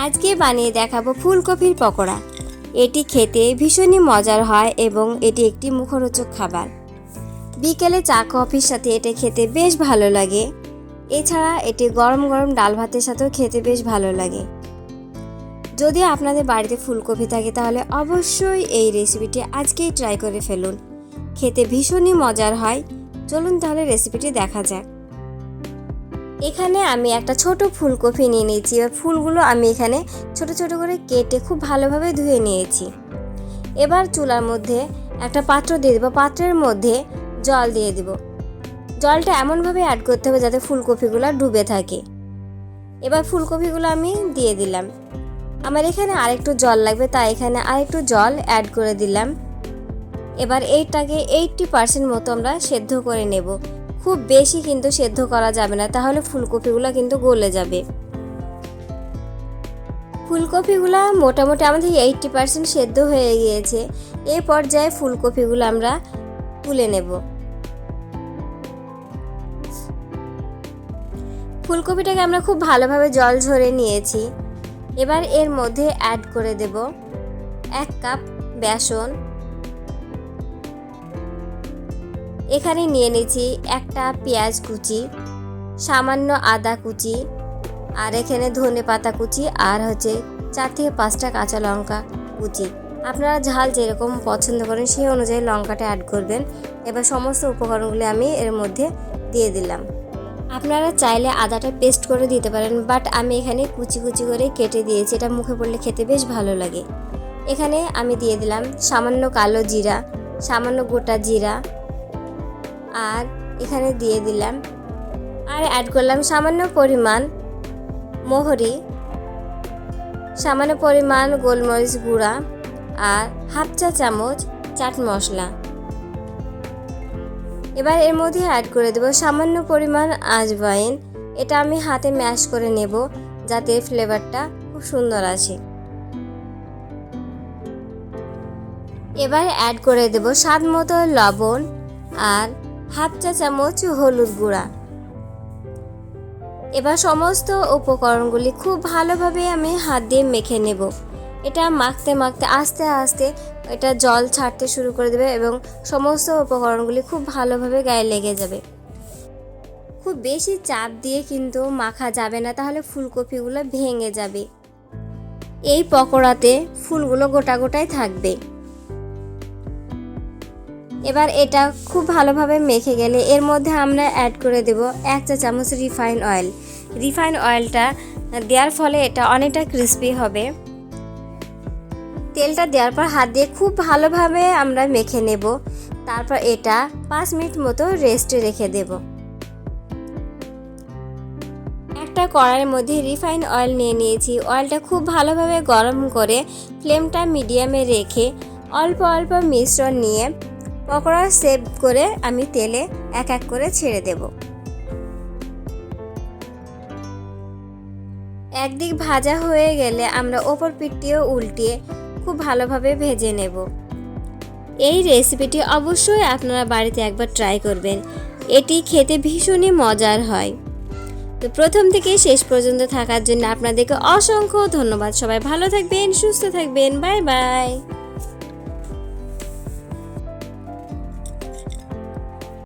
আজকে বানিয়ে দেখাবো ফুলকপির পকোড়া। এটি খেতে ভীষণই মজার হয় এবং এটি একটি মুখরোচক খাবার। বিকেলে চা কফির সাথে এটা খেতে বেশ ভালো লাগে। এছাড়া এটি গরম গরম ডাল ভাতের সাথেও খেতে বেশ ভালো লাগে। যদি আপনাদের বাড়িতে ফুলকপি থাকে তাহলে অবশ্যই এই রেসিপিটি আজকেই ট্রাই করে ফেলুন। খেতে ভীষণই মজার হয়। চলুন তাহলে রেসিপিটি দেখা যাক। এখানে আমি একটা ছোট ফুলকপি নিয়ে নিয়েছি। এবার ফুলগুলো আমি এখানে ছোট ছোট করে কেটে খুব ভালোভাবে ধুয়ে নিয়েছি। এবার চুলার মধ্যে একটা পাত্র দিয়ে দেবো। পাত্রের মধ্যে জল দিয়ে দেব। জলটা এমনভাবে অ্যাড করতে হবে যাতে ফুলকপিগুলো ডুবে থাকে। এবার ফুলকপিগুলো আমি দিয়ে দিলাম। আমার এখানে আরেকটু জল লাগবে, তাই এখানে আরেকটু জল অ্যাড করে দিলাম। এবার এইটাকে 80% মতো আমরা সেদ্ধ করে নেব। খুব বেশি কিন্তু সেদ্ধ করা যাবে না, তাহলে ফুলকপিগুলো কিন্তু গলে যাবে। ফুলকপিগুলো মোটামুটি আমাদের 80% সেদ্ধ হয়ে গিয়েছে। এই পর্যায়ে ফুলকপিগুলো আমরা তুলে নেব। ফুলকপিটাকে আমরা খুব ভালোভাবে জল ঝরে নিয়েছি। এবার এর মধ্যে অ্যাড করে দেব 1 কাপ বেসন। এখানে নিয়ে নিয়েছি একটা পেঁয়াজ কুচি, সামান্য আদা কুচি, আর এখানে ধনে পাতা কুচি, আর 4 থেকে 5টা কাঁচা লঙ্কা কুচি। আপনারা ঝাল যেরকম পছন্দ করেন সেই অনুযায়ী লঙ্কাটা অ্যাড করবেন। এবার সমস্ত উপকরণগুলি আমি এর মধ্যে দিয়ে দিলাম। আপনারা চাইলে আদাটা পেস্ট করে দিতে পারেন, বাট আমি এখানে কুচি কুচি করে কেটে দিয়েছি। এটা মুখে পড়লে খেতে বেশ ভালো লাগে। এখানে আমি দিয়ে দিলাম সামান্য কালো জিরা, সামান্য গোটা জিরা, আর এখানে দিয়ে দিলাম আর অ্যাড করলাম সামান্য পরিমাণ মোহরি, সামান্য পরিমাণ গোলমরিচ গুঁড়া, আর হাফ চা চামচ চাট মশলা। এবার এর মধ্যে অ্যাড করে দেব সামান্য পরিমাণ আজওয়াইন। এটা আমি হাতে ম্যাশ করে নেব যাতে ফ্লেভারটা খুব সুন্দর আসে। এবার অ্যাড করে দেব স্বাদ মতো লবণ আর হাফ চা চামচ হলুদ গুঁড়া। এবার সমস্ত উপকরণগুলি খুব ভালোভাবে আমি হাত দিয়ে মেখে নেব। এটা মাখতে মাখতে আস্তে আস্তে এটা জল ছাড়তে শুরু করে দেবে এবং সমস্ত উপকরণগুলি খুব ভালোভাবে গায়ে লেগে যাবে। খুব বেশি চাপ দিয়ে কিন্তু মাখা যাবে না, তাহলে ফুলকপিগুলো ভেঙে যাবে। এই পকোড়াতে ফুলগুলো গোটা গোটাই থাকবে। এবার এটা খুব ভালোভাবে মেখে গেলে এর মধ্যে আমরা অ্যাড করে দেব 1 চা চামচ রিফাইন অয়েল। রিফাইন অয়েলটা দেওয়ার ফলে এটা অনেকটা ক্রিস্পি হবে। তেলটা দেওয়ার পর হাত দিয়ে খুব ভালোভাবে আমরা মেখে নেব। তারপর এটা 5 মিনিট মতো রেস্টে রেখে দেব। একটা কড়াইয়ের মধ্যে রিফাইন অয়েল নিয়ে নিয়েছি। অয়েলটা খুব ভালোভাবে গরম করে ফ্লেমটা মিডিয়ামে রেখে অল্প অল্প মিশ্রণ নিয়ে পকোড়া শেপ করে আমি তেলে এক এক করে ছেড়ে দেব। একদিক ভাজা হয়ে গেলে আমরা ওপর পিঠটিও উল্টিয়ে খুব ভালোভাবে ভেজে নেব। এই রেসিপিটি অবশ্যই আপনারা বাড়িতে একবার ট্রাই করবেন। এটি খেতে ভীষণই মজার হয়। তো প্রথম থেকে শেষ পর্যন্ত থাকার জন্য আপনাদেরকে অসংখ্য ধন্যবাদ। সবাই ভালো থাকবেন, সুস্থ থাকবেন। Bye bye.